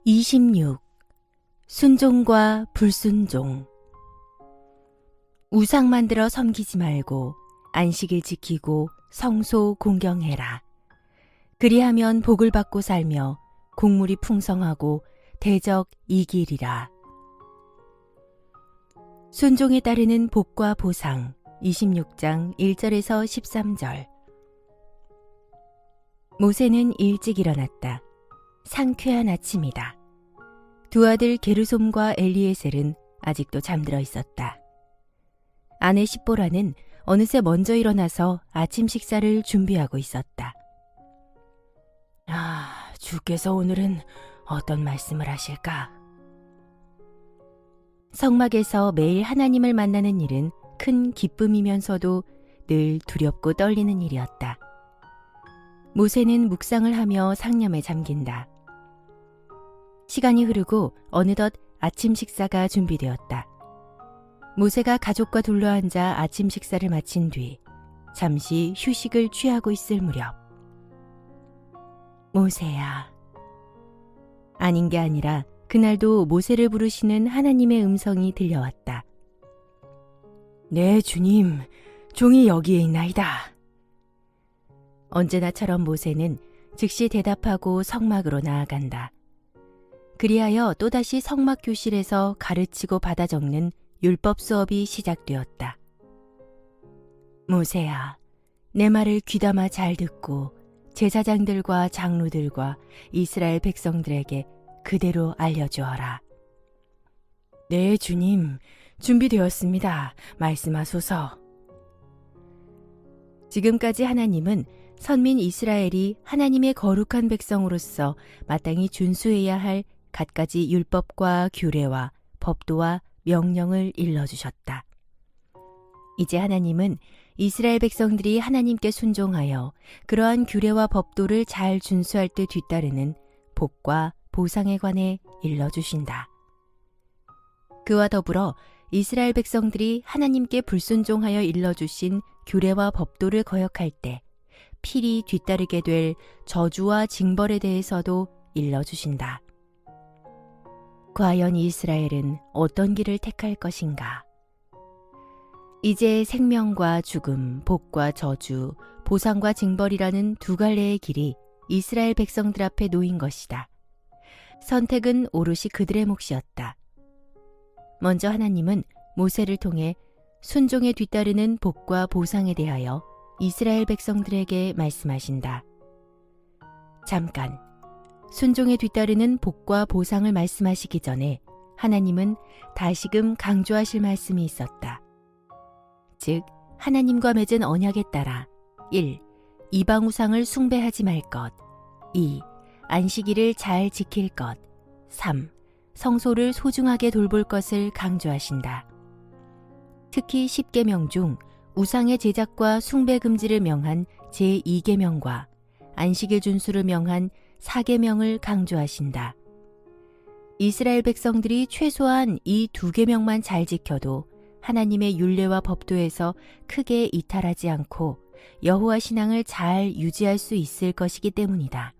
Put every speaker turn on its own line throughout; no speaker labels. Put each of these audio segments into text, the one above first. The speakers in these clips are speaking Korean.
26. 순종과 불순종. 우상 만들어 섬기지 말고 안식일 지키고 성소 공경해라. 그리하면 복을 받고 살며 곡물이 풍성하고 대적 이기리라. 순종에 따르는 복과 보상. 26장 1절에서 13절. 모세는 일찍 일어났다. 상쾌한 아침이다. 두 아들 게르솜과 엘리에셀은 아직도 잠들어 있었다. 아내 십보라는 어느새 먼저 일어나서 아침 식사를 준비하고 있었다. 주께서 오늘은 어떤 말씀을 하실까? 성막에서 매일 하나님을 만나는 일은 큰 기쁨이면서도 늘 두렵고 떨리는 일이었다. 모세는 묵상을 하며 상념에 잠긴다. 시간이 흐르고 어느덧 아침 식사가 준비되었다. 모세가 가족과 둘러앉아 아침 식사를 마친 뒤 잠시 휴식을 취하고 있을 무렵, 모세야. 아닌 게 아니라 그날도 모세를 부르시는 하나님의 음성이 들려왔다. 네, 주님, 종이 여기에 있나이다. 언제나처럼 모세는 즉시 대답하고 성막으로 나아간다. 그리하여 또다시 성막 교실에서 가르치고 받아 적는 율법 수업이 시작되었다. 모세야, 내 말을 귀담아 잘 듣고 제사장들과 장로들과 이스라엘 백성들에게 그대로 알려주어라. 네, 주님, 준비되었습니다. 말씀하소서. 지금까지 하나님은 선민 이스라엘이 하나님의 거룩한 백성으로서 마땅히 준수해야 할 갖가지 율법과 규례와 법도와 명령을 일러주셨다. 이제 하나님은 이스라엘 백성들이 하나님께 순종하여 그러한 규례와 법도를 잘 준수할 때 뒤따르는 복과 보상에 관해 일러주신다. 그와 더불어 이스라엘 백성들이 하나님께 불순종하여 일러주신 규례와 법도를 거역할 때 필히 뒤따르게 될 저주와 징벌에 대해서도 일러주신다. 과연 이스라엘은 어떤 길을 택할 것인가? 이제 생명과 죽음, 복과 저주, 보상과 징벌이라는 두 갈래의 길이 이스라엘 백성들 앞에 놓인 것이다. 선택은 오롯이 그들의 몫이었다. 먼저 하나님은 모세를 통해 순종에 뒤따르는 복과 보상에 대하여 이스라엘 백성들에게 말씀하신다. 잠깐, 순종에 뒤따르는 복과 보상을 말씀하시기 전에 하나님은 다시금 강조하실 말씀이 있었다. 즉, 하나님과 맺은 언약에 따라 1. 이방 우상을 숭배하지 말 것. 2. 안식일을 잘 지킬 것. 3. 성소를 소중하게 돌볼 것을 강조하신다. 특히 10계명 중 우상의 제작과 숭배 금지를 명한 제2계명과 안식일 준수를 명한 4계명을 강조하신다. 이스라엘 백성들이 최소한 이 2계명만 잘 지켜도 하나님의 율례와 법도에서 크게 이탈하지 않고 여호와 신앙을 잘 유지할 수 있을 것이기 때문이다.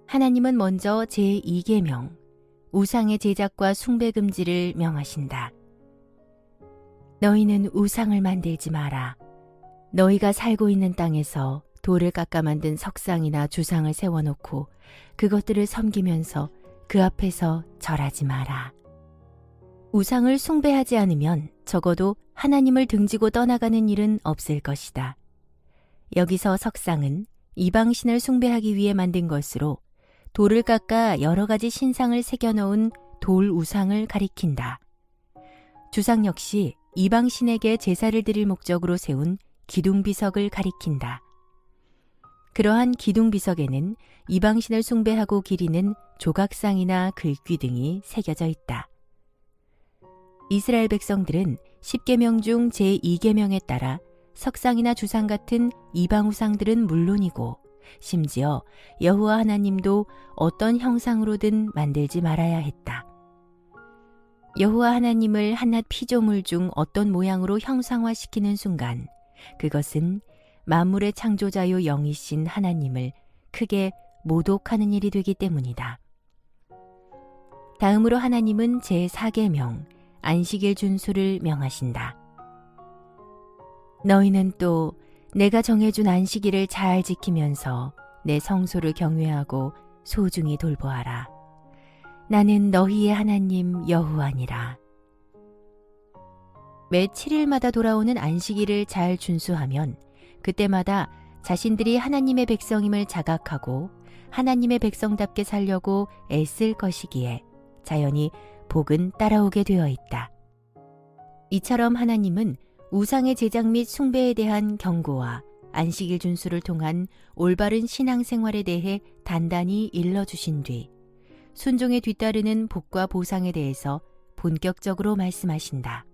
하나님은 먼저 제2계명, 우상의 제작과 숭배 금지를 명하신다. 너희는 우상을 만들지 마라. 너희가 살고 있는 땅에서 돌을 깎아 만든 석상이나 주상을 세워놓고 그것들을 섬기면서 그 앞에서 절하지 마라. 우상을 숭배하지 않으면 적어도 하나님을 등지고 떠나가는 일은 없을 것이다. 여기서 석상은 이방신을 숭배하기 위해 만든 것으로 돌을 깎아 여러 가지 신상을 새겨놓은 돌 우상을 가리킨다. 주상 역시 이방신에게 제사를 드릴 목적으로 세운 기둥비석을 가리킨다. 그러한 기둥비석에는 이방신을 숭배하고 기리는 조각상이나 글귀 등이 새겨져 있다. 이스라엘 백성들은 10계명 중 제2계명에 따라 석상이나 주상 같은 이방 우상들은 물론이고 심지어 여호와 하나님도 어떤 형상으로든 만들지 말아야 했다. 여호와 하나님을 한낱 피조물 중 어떤 모양으로 형상화시키는 순간 그것은 만물의 창조자요 영이신 하나님을 크게 모독하는 일이 되기 때문이다. 다음으로 하나님은 제4계명, 안식일 준수를 명하신다. 너희는 또 내가 정해준 안식일을 잘 지키면서 내 성소를 경외하고 소중히 돌보아라. 나는 너희의 하나님 여호와니라. 매 7일마다 돌아오는 안식일을 잘 준수하면 그때마다 자신들이 하나님의 백성임을 자각하고 하나님의 백성답게 살려고 애쓸 것이기에 자연히 복은 따라오게 되어 있다. 이처럼 하나님은 우상의 제작 및 숭배에 대한 경고와 안식일 준수를 통한 올바른 신앙생활에 대해 단단히 일러주신 뒤 순종에 뒤따르는 복과 보상에 대해서 본격적으로 말씀하신다.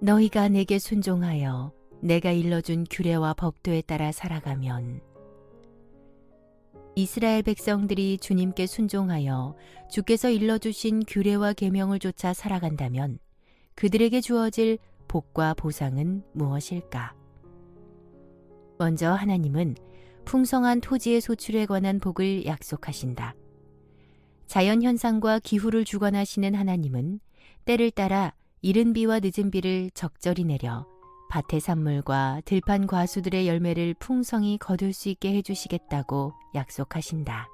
너희가 내게 순종하여 내가 일러준 규례와 법도에 따라 살아가면 이스라엘 백성들이 주님께 순종하여 주께서 일러주신 규례와 계명을 쫓아 살아간다면 그들에게 주어질 복과 보상은 무엇일까? 먼저 하나님은 풍성한 토지의 소출에 관한 복을 약속하신다. 자연현상과 기후를 주관하시는 하나님은 때를 따라 이른 비와 늦은 비를 적절히 내려 밭의 산물과 들판 과수들의 열매를 풍성히 거둘 수 있게 해주시겠다고 약속하신다.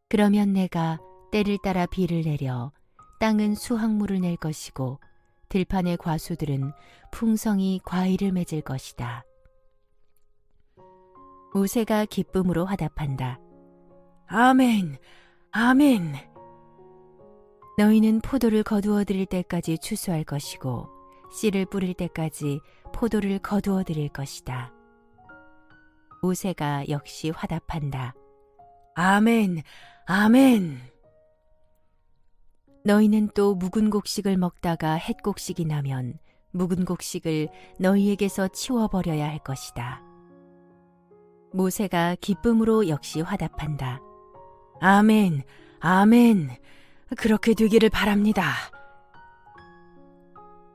그러면 내가 때를 따라 비를 내려 땅은 수확물을 낼 것이고 들판의 과수들은 풍성히 과일을 맺을 것이다. 모세가 기쁨으로 화답한다. 아멘, 아멘. 너희는 포도를 거두어 드릴 때까지 추수할 것이고 씨를 뿌릴 때까지 포도를 거두어 드릴 것이다. 모세가 역시 화답한다. 아멘, 아멘. 너희는 또 묵은 곡식을 먹다가 햇곡식이 나면 묵은 곡식을 너희에게서 치워버려야 할 것이다. 모세가 기쁨으로 역시 화답한다. 아멘, 아멘. 그렇게 되기를 바랍니다.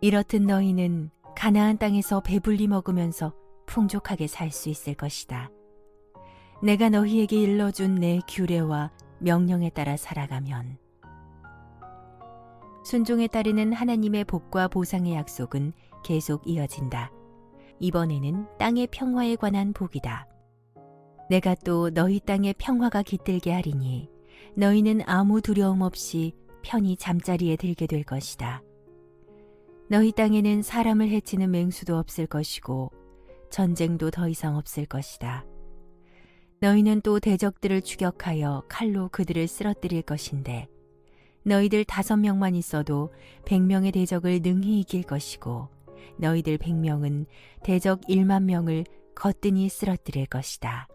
이렇듯 너희는 가나안 땅에서 배불리 먹으면서 풍족하게 살 수 있을 것이다. 내가 너희에게 일러준 내 규례와 명령에 따라 살아가면. 순종에 따르는 하나님의 복과 보상의 약속은 계속 이어진다. 이번에는 땅의 평화에 관한 복이다. 내가 또 너희 땅에 평화가 깃들게 하리니 너희는 아무 두려움 없이 편히 잠자리에 들게 될 것이다. 너희 땅에는 사람을 해치는 맹수도 없을 것이고 전쟁도 더 이상 없을 것이다. 너희는 또 대적들을 추격하여 칼로 그들을 쓰러뜨릴 것인데 너희들 5명만 있어도 100명의 대적을 능히 이길 것이고 너희들 100명은 대적 1만 명을 거뜬히 쓰러뜨릴 것이다.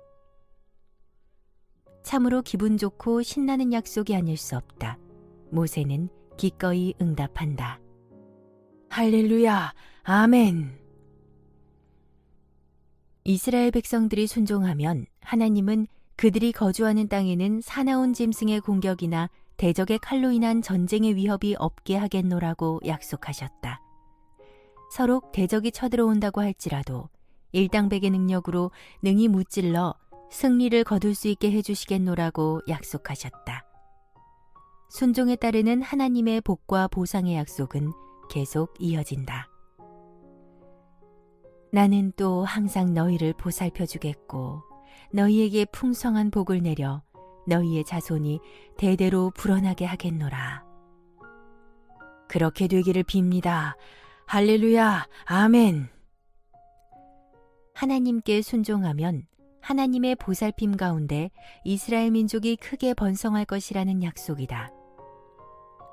참으로 기분 좋고 신나는 약속이 아닐 수 없다. 모세는 기꺼이 응답한다. 할렐루야, 아멘. 이스라엘 백성들이 순종하면 하나님은 그들이 거주하는 땅에는 사나운 짐승의 공격이나 대적의 칼로 인한 전쟁의 위협이 없게 하겠노라고 약속하셨다. 서로 대적이 쳐들어온다고 할지라도 일당백의 능력으로 능히 무찔러 승리를 거둘 수 있게 해주시겠노라고 약속하셨다. 순종에 따르는 하나님의 복과 보상의 약속은 계속 이어진다. 나는 또 항상 너희를 보살펴 주겠고 너희에게 풍성한 복을 내려 너희의 자손이 대대로 불어나게 하겠노라. 그렇게 되기를 빕니다. 할렐루야, 아멘. 하나님께 순종하면 하나님의 보살핌 가운데 이스라엘 민족이 크게 번성할 것이라는 약속이다.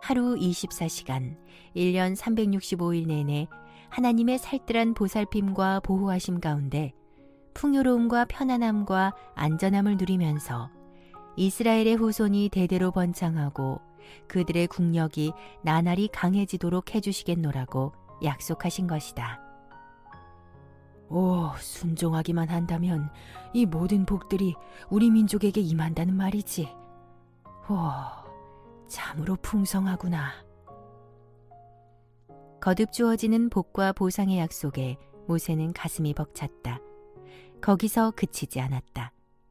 하루 24시간, 1년 365일 내내 하나님의 살뜰한 보살핌과 보호하심 가운데 풍요로움과 편안함과 안전함을 누리면서 이스라엘의 후손이 대대로 번창하고 그들의 국력이 나날이 강해지도록 해주시겠노라고 약속하신 것이다. 오, 순종하기만 한다면 이 모든 복들이 우리 민족에게 임한다는 말이지. 오, 참으로 풍성하구나. 거듭 주어지는 복과 보상의 약속에 모세는 가슴이 벅찼다. 거기서 그치지 않았다.